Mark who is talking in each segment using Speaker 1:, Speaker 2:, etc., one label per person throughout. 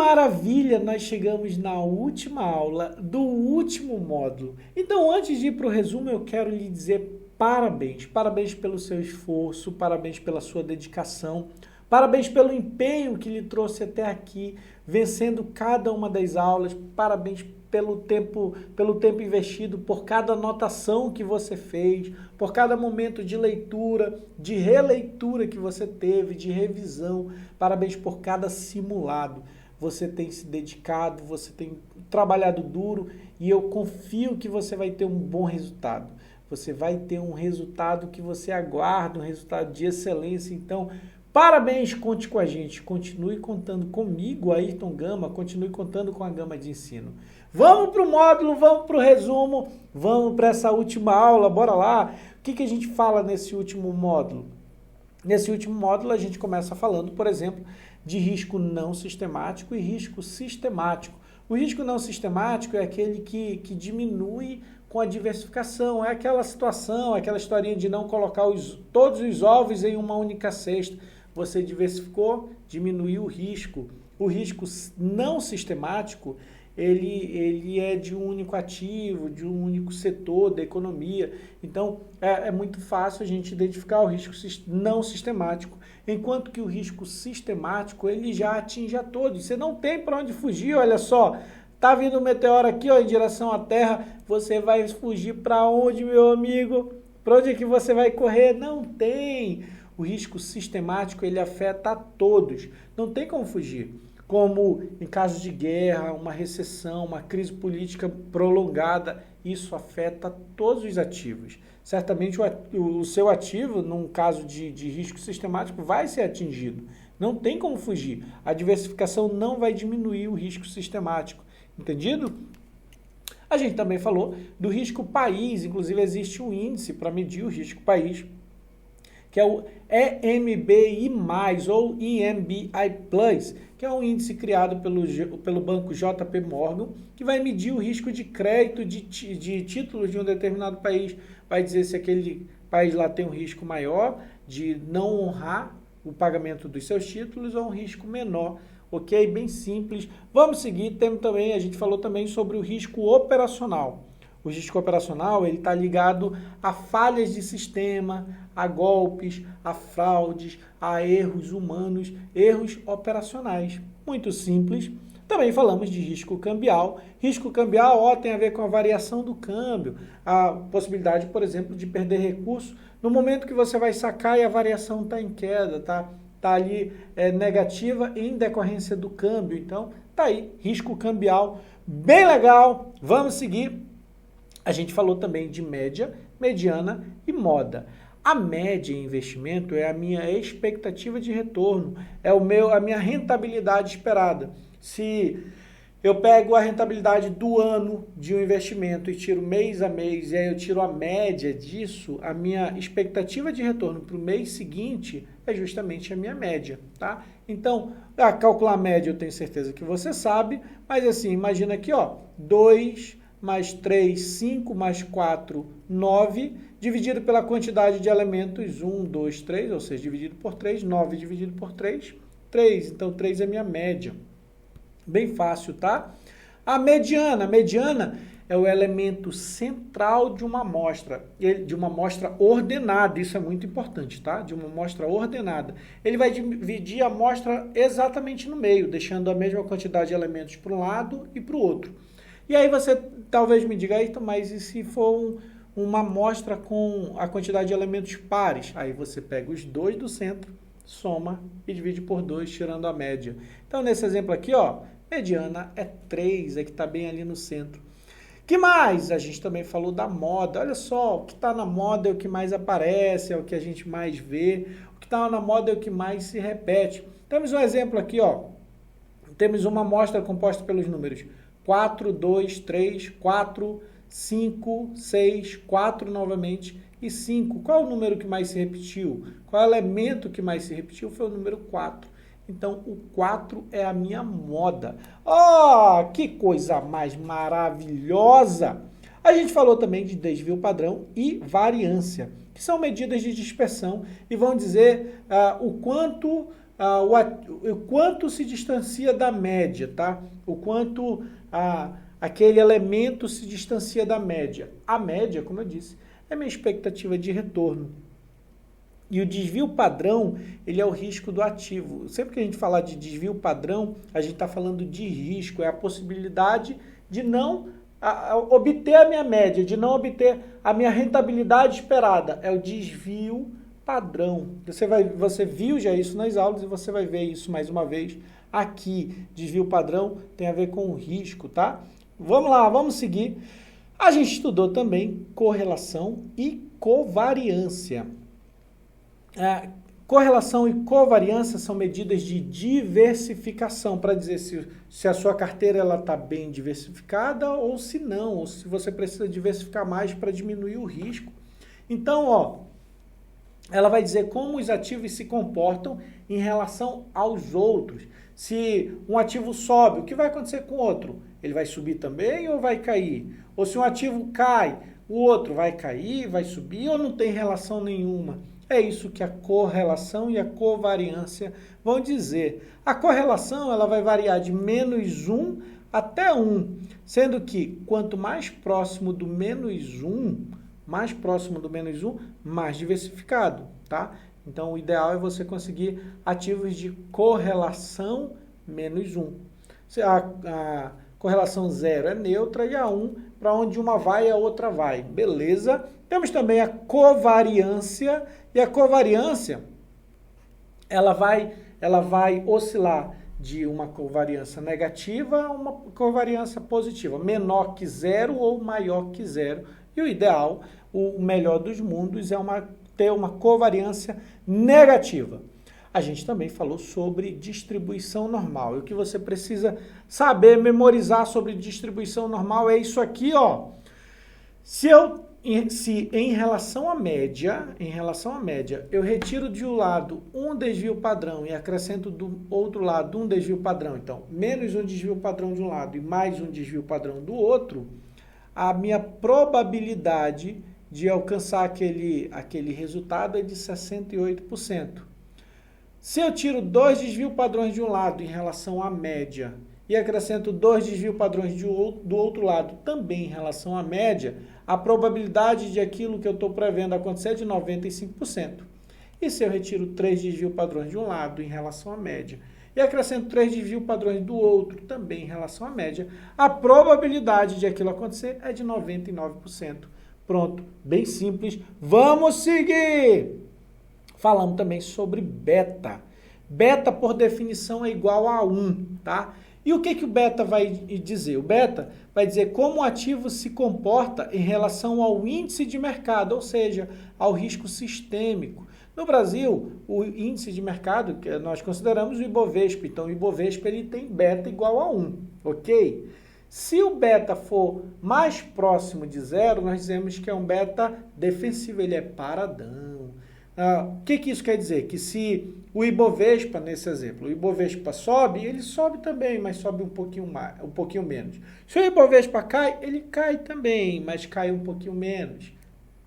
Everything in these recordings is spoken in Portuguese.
Speaker 1: maravilha, nós chegamos na última aula do último módulo. Então, antes de ir para o resumo, eu quero lhe dizer parabéns. Parabéns pelo seu esforço, parabéns pela sua dedicação, parabéns pelo empenho que lhe trouxe até aqui, vencendo cada uma das aulas, parabéns pelo tempo investido, por cada anotação que você fez, por cada momento de leitura, de releitura que você teve, de revisão. Parabéns por cada simulado. Você tem se dedicado, você tem trabalhado duro e eu confio que você vai ter um bom resultado. Você vai ter um resultado que você aguarda, um resultado de excelência. Então, parabéns, conte com a gente. Continue contando comigo, Ayrton Gama, continue contando com a Gama de Ensino. Vamos para o módulo, vamos para o resumo, vamos para essa última aula, bora lá. O que a gente fala nesse último módulo? Nesse último módulo a gente começa falando, por exemplo, de risco não sistemático e risco sistemático. O risco não sistemático é aquele que diminui com a diversificação, é aquela situação, aquela historinha de não colocar todos os ovos em uma única cesta. Você diversificou, diminuiu o risco. O risco não sistemático, ele é de um único ativo, de um único setor da economia. Então, é muito fácil a gente identificar o risco não sistemático, enquanto que o risco sistemático, ele já atinge a todos. Você não tem para onde fugir, olha só. Tá vindo um meteoro aqui, ó, em direção à Terra, você vai fugir para onde, meu amigo? Para onde é que você vai correr? Não tem. O risco sistemático, ele afeta a todos. Não tem como fugir. Como em caso de guerra, uma recessão, uma crise política prolongada, isso afeta todos os ativos. Certamente o seu ativo, num caso de risco sistemático, vai ser atingido. Não tem como fugir. A diversificação não vai diminuir o risco sistemático. Entendido? A gente também falou do risco país, inclusive existe um índice para medir o risco país, que é o EMBI+, ou EMBI+, que é um índice criado pelo banco JP Morgan, que vai medir o risco de crédito de títulos de um determinado país. Vai dizer se aquele país lá tem um risco maior de não honrar o pagamento dos seus títulos ou um risco menor. Ok? Bem simples. Vamos seguir. A gente falou também sobre o risco operacional. O risco operacional ele está ligado a falhas de sistema, a golpes, a fraudes, a erros humanos, erros operacionais. Muito simples. Também falamos de risco cambial. Risco cambial tem a ver com a variação do câmbio, a possibilidade, por exemplo, de perder recurso no momento que você vai sacar e a variação está em queda, está ali negativa em decorrência do câmbio. Então, tá aí, risco cambial, bem legal. Vamos seguir. A gente falou também de média, mediana e moda. A média em investimento é a minha expectativa de retorno, é a minha rentabilidade esperada. Se eu pego a rentabilidade do ano de um investimento e tiro mês a mês, e aí eu tiro a média disso, a minha expectativa de retorno para o mês seguinte é justamente a minha média, tá? Então, calcular a média eu tenho certeza que você sabe, mas assim, imagina aqui, ó, 2 mais 3, 5 mais 4, 9, dividido pela quantidade de elementos, 1, 2, 3, ou seja, dividido por 3, 9 dividido por 3, 3. Então, 3 é minha média. Bem fácil, tá? A mediana é o elemento central de uma amostra ordenada, isso é muito importante, tá? De uma amostra ordenada. Ele vai dividir a amostra exatamente no meio, deixando a mesma quantidade de elementos para um lado e para o outro. E aí você talvez me diga, Ayrton, mas e se for uma amostra com a quantidade de elementos pares? Aí você pega os dois do centro, soma e divide por 2, tirando a média. Então, nesse exemplo aqui, ó, mediana é 3, é que está bem ali no centro. Que mais? A gente também falou da moda. Olha só, o que está na moda é o que mais aparece, é o que a gente mais vê. O que está na moda é o que mais se repete. Temos um exemplo aqui, ó. Temos uma amostra composta pelos números 4, 2, 3, 4, 5, 6, 4 novamente e 5. Qual é o número que mais se repetiu? Qual é o elemento que mais se repetiu? Foi o número 4. Então, o 4 é a minha moda. Oh, que coisa mais maravilhosa! A gente falou também de desvio padrão e variância, que são medidas de dispersão e vão dizer o quanto o quanto se distancia da média, tá? O quanto aquele elemento se distancia da média. A média, como eu disse, é minha expectativa de retorno. E o desvio padrão, ele é o risco do ativo. Sempre que a gente falar de desvio padrão, a gente está falando de risco, é a possibilidade de não obter a minha média, de não obter a minha rentabilidade esperada. É o desvio padrão. Você viu já isso nas aulas e você vai ver isso mais uma vez aqui. Desvio padrão tem a ver com o risco, tá? Vamos lá, vamos seguir. A gente estudou também correlação e covariância. Correlação e covariância são medidas de diversificação, para dizer se a sua carteira está bem diversificada ou se não, ou se você precisa diversificar mais para diminuir o risco. Então, ela vai dizer como os ativos se comportam em relação aos outros. Se um ativo sobe, o que vai acontecer com o outro? Ele vai subir também ou vai cair? Ou se um ativo cai, o outro vai cair, vai subir ou não tem relação nenhuma? É isso que a correlação e a covariância vão dizer. A correlação ela vai variar de -1 até 1, sendo que quanto mais próximo do -1, mais diversificado, tá? Então, o ideal é você conseguir ativos de correlação -1. A correlação 0 é neutra e a 1, para onde uma vai, a outra vai. Beleza? Temos também a covariância, e a covariância, ela vai oscilar de uma covariância negativa a uma covariância positiva, menor que 0 ou maior que 0. E o ideal, o melhor dos mundos, é ter uma covariância negativa. A gente também falou sobre distribuição normal. E o que você precisa saber, memorizar sobre distribuição normal é isso aqui, ó. Se em relação à média, eu retiro de um lado um desvio padrão e acrescento do outro lado um desvio padrão, então, menos um desvio padrão de um lado e mais um desvio padrão do outro, a minha probabilidade de alcançar aquele resultado é de 68%. Se eu tiro 2 desvios padrões de um lado em relação à média e acrescento 2 desvios padrões do outro lado também em relação à média, a probabilidade de aquilo que eu estou prevendo acontecer é de 95%. E se eu retiro 3 desvios padrões de um lado em relação à média e acrescento 3 desvios padrões do outro também em relação à média, a probabilidade de aquilo acontecer é de 99%. Pronto, bem simples. Vamos seguir! Falamos também sobre beta. Beta, por definição, é igual a 1, tá? E o que o beta vai dizer? O beta vai dizer como o ativo se comporta em relação ao índice de mercado, ou seja, ao risco sistêmico. No Brasil, o índice de mercado, que nós consideramos o Ibovespa, então o Ibovespa ele tem beta igual a 1, ok? Se o beta for mais próximo de 0, nós dizemos que é um beta defensivo, ele é paradão. O que isso quer dizer? Que se o Ibovespa, nesse exemplo, o Ibovespa sobe, ele sobe também, mas sobe um pouquinho menos. Se o Ibovespa cai, ele cai também, mas cai um pouquinho menos.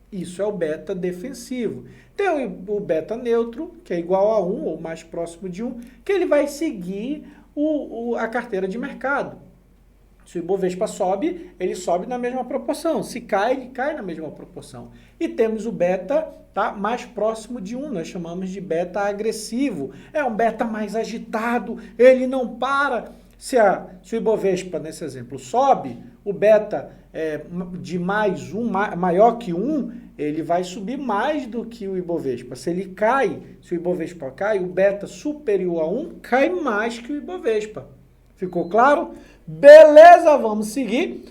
Speaker 1: Isso é o beta defensivo. Tem o beta neutro, que é igual a 1, ou mais próximo de 1, que ele vai seguir a carteira de mercado. Se o Ibovespa sobe, ele sobe na mesma proporção. Se cai, ele cai na mesma proporção. E temos o beta, tá, mais próximo de 1, nós chamamos de beta agressivo. É um beta mais agitado, ele não para. Se o Ibovespa, nesse exemplo, sobe, o beta de mais 1, maior que 1, ele vai subir mais do que o Ibovespa. Se o Ibovespa cai, o beta superior a 1 cai mais que o Ibovespa. Ficou claro? Beleza, vamos seguir.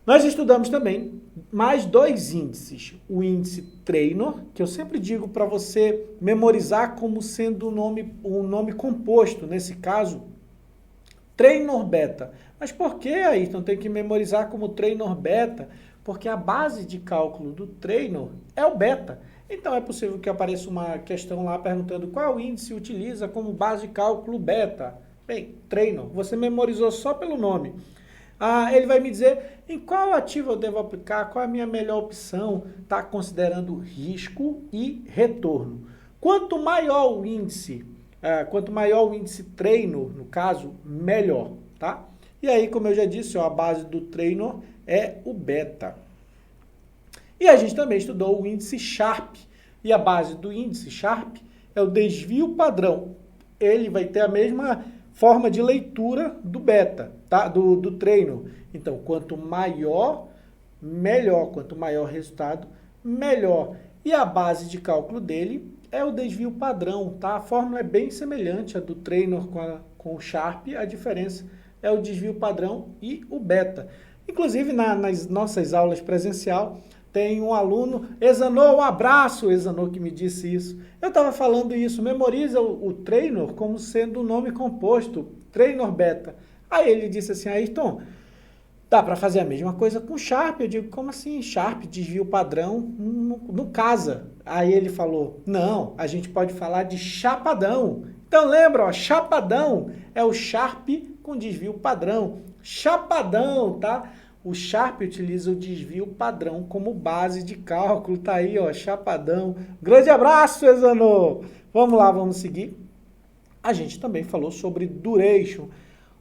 Speaker 1: Nós estudamos também mais 2 índices. O índice Treynor, que eu sempre digo para você memorizar como sendo um nome composto, nesse caso, Treynor Beta. Mas por que, Ayrton, tem que memorizar como Treynor Beta? Porque a base de cálculo do Treynor é o beta. Então é possível que apareça uma questão lá perguntando qual índice utiliza como base de cálculo beta. Bem, Treynor, você memorizou só pelo nome. Ele vai me dizer em qual ativo eu devo aplicar, qual é a minha melhor opção, tá? Considerando risco e retorno. Quanto maior o índice, Quanto maior o índice treino, no caso, melhor, tá? E aí, como eu já disse, ó, a base do treino é o beta. E a gente também estudou o índice Sharpe. E a base do índice Sharpe é o desvio padrão. Ele vai ter a mesma forma de leitura do beta, tá? Do treino. Então, quanto maior, melhor. Quanto maior o resultado, melhor. E a base de cálculo dele é o desvio padrão, tá? A fórmula é bem semelhante à do treino com o Sharpe, a diferença é o desvio padrão e o beta. Inclusive, nas nossas aulas presencial, tem um aluno, Exanor, um abraço, Exanor, que me disse isso. Eu estava falando isso, memoriza o trainer como sendo um nome composto, trainer beta. Aí ele disse assim, Ayrton, dá para fazer a mesma coisa com Sharpe. Eu digo, como assim? Sharpe, desvio padrão, não casa. Aí ele falou, não, a gente pode falar de chapadão. Então lembra, ó, chapadão é o Sharpe com desvio padrão. Chapadão, tá? O Sharpe utiliza o desvio padrão como base de cálculo. Tá aí, ó, chapadão. Grande abraço, Exanor! Vamos lá, vamos seguir. A gente também falou sobre duration.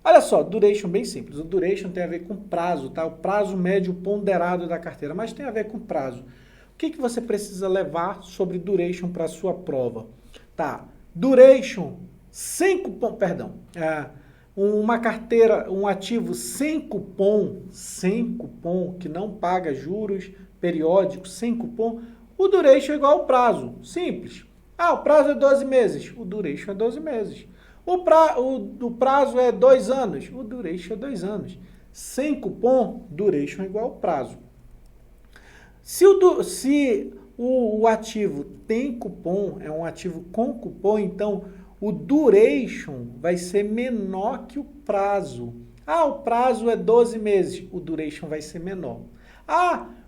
Speaker 1: Olha só, duration bem simples. O duration tem a ver com prazo, tá? O prazo médio ponderado da carteira, mas tem a ver com prazo. O que você precisa levar sobre duration para a sua prova? Tá, duration, uma carteira, um ativo sem cupom, que não paga juros periódicos, sem cupom, o duration é igual ao prazo, simples. O prazo é 12 meses, o duration é 12 meses. O prazo é 2 anos, o duration é 2 anos. Sem cupom, duration é igual ao prazo. Se o ativo tem cupom, é um ativo com cupom, então o duration vai ser menor que o prazo. O prazo é 12 meses, o duration vai ser menor.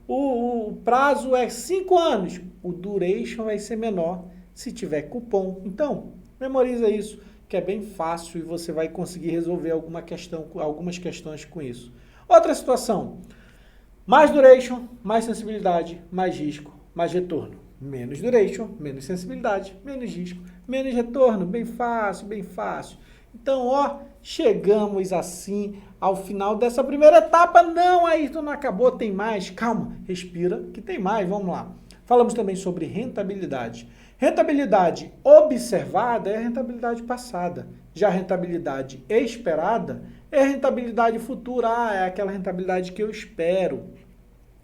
Speaker 1: O prazo é 5 anos, o duration vai ser menor se tiver cupom. Então, memoriza isso, que é bem fácil e você vai conseguir resolver algumas questões com isso. Outra situação, mais duration, mais sensibilidade, mais risco, mais retorno. Menos duration, menos sensibilidade, menos risco, menos retorno. Bem fácil, bem fácil. Então, ó, chegamos assim ao final dessa primeira etapa. Não, Ayrton, não acabou, tem mais. Calma, respira, que tem mais. Vamos lá. Falamos também sobre rentabilidade. Rentabilidade observada é a rentabilidade passada. Já a rentabilidade esperada é a rentabilidade futura. É aquela rentabilidade que eu espero.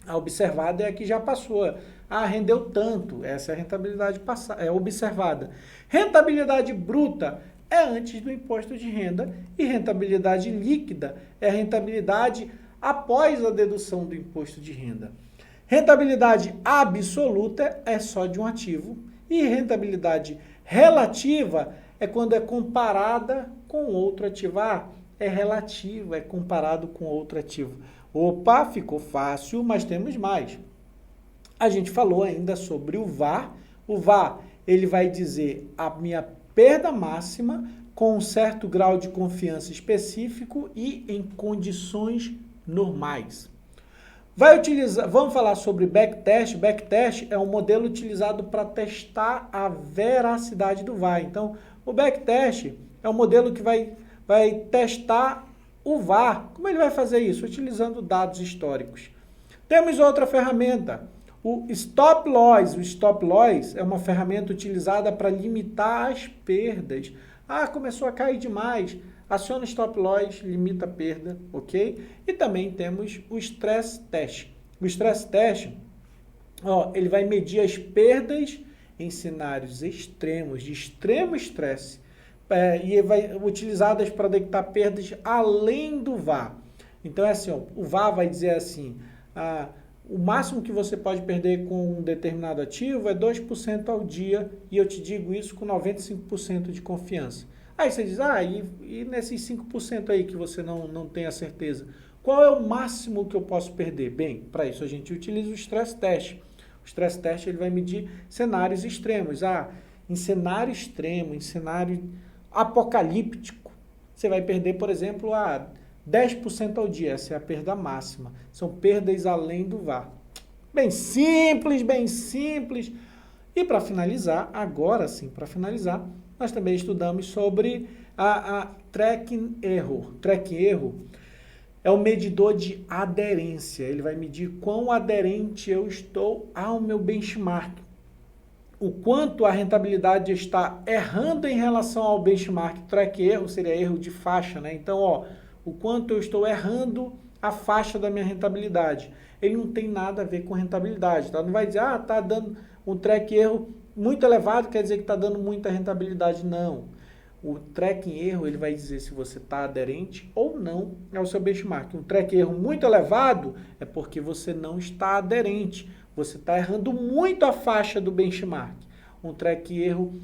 Speaker 1: A observada é a que já passou. Rendeu tanto. Essa é a rentabilidade observada. Rentabilidade bruta é antes do imposto de renda e rentabilidade líquida é a rentabilidade após a dedução do imposto de renda. Rentabilidade absoluta é só de um ativo e rentabilidade relativa é quando é comparada com outro ativo. É relativo, é comparado com outro ativo. Opa, ficou fácil, mas temos mais. A gente falou ainda sobre o VaR. O VaR, ele vai dizer a minha perda máxima com um certo grau de confiança específico e em condições normais. Vamos falar sobre backtest. Backtest é um modelo utilizado para testar a veracidade do VaR. Então, o backtest é um modelo que vai testar o VaR. Como ele vai fazer isso? Utilizando dados históricos. Temos outra ferramenta, o Stop Loss. O Stop Loss é uma ferramenta utilizada para limitar as perdas. Começou a cair demais. Aciona o Stop Loss, limita a perda, ok? E também temos o Stress Test. O Stress Test, ele vai medir as perdas em cenários extremos, de extremo estresse, e vai utilizadas para detectar perdas além do VaR. Então é assim, o VaR vai dizer assim, o máximo que você pode perder com um determinado ativo é 2% ao dia, e eu te digo isso com 95% de confiança. Aí você diz, e nesses 5% aí que você não tem a certeza, qual é o máximo que eu posso perder? Bem, para isso a gente utiliza o Stress Test. O Stress Test ele vai medir cenários extremos. Em cenário extremo, em cenário apocalíptico, você vai perder, por exemplo, 10% ao dia. Essa é a perda máxima. São perdas além do VaR. Bem simples, bem simples. E para finalizar, agora sim, para finalizar, nós também estudamos sobre a Tracking Error. Tracking Error é o medidor de aderência. Ele vai medir quão aderente eu estou ao meu benchmark. O quanto a rentabilidade está errando em relação ao benchmark. Track erro seria erro de faixa, né? Então, ó, o quanto eu estou errando a faixa da minha rentabilidade. Ele não tem nada a ver com rentabilidade, tá? Não vai dizer, tá dando um track erro muito elevado, quer dizer que está dando muita rentabilidade. Não. O tracking erro, ele vai dizer se você está aderente ou não ao seu benchmark. Um track erro muito elevado é porque você não está aderente. Você está errando muito a faixa do benchmark. Um track erro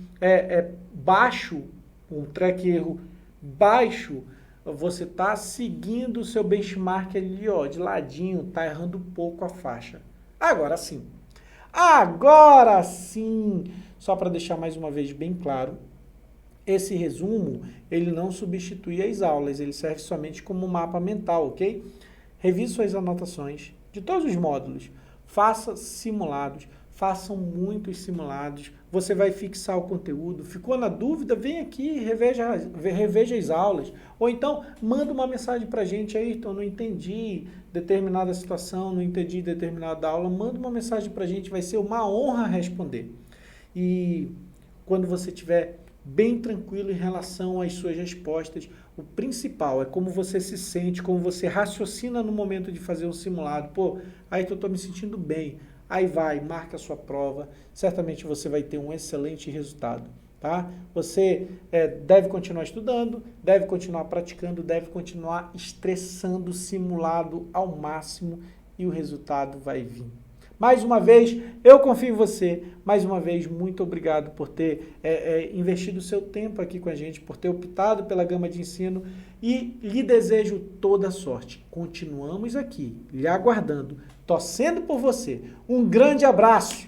Speaker 1: baixo, um track erro baixo, você está seguindo o seu benchmark ali, ó, de ladinho, está errando pouco a faixa. Agora sim, só para deixar mais uma vez bem claro, esse resumo, ele não substitui as aulas, ele serve somente como mapa mental, ok? Revise suas anotações de todos os módulos, faça simulados, façam muitos simulados, você vai fixar o conteúdo, ficou na dúvida, vem aqui, reveja as aulas, ou então manda uma mensagem para a gente, Ayrton, não entendi determinada situação, não entendi determinada aula, manda uma mensagem para a gente, vai ser uma honra responder. E quando você tiver bem tranquilo em relação às suas respostas, o principal é como você se sente, como você raciocina no momento de fazer um simulado. Pô, aí eu estou me sentindo bem. Aí vai, marca a sua prova, certamente você vai ter um excelente resultado, tá? Você deve continuar estudando, deve continuar praticando, deve continuar estressando o simulado ao máximo e o resultado vai vir. Mais uma vez, eu confio em você. Mais uma vez, muito obrigado por ter investido o seu tempo aqui com a gente, por ter optado pela gama de ensino e lhe desejo toda a sorte. Continuamos aqui, lhe aguardando, torcendo por você. Um grande abraço!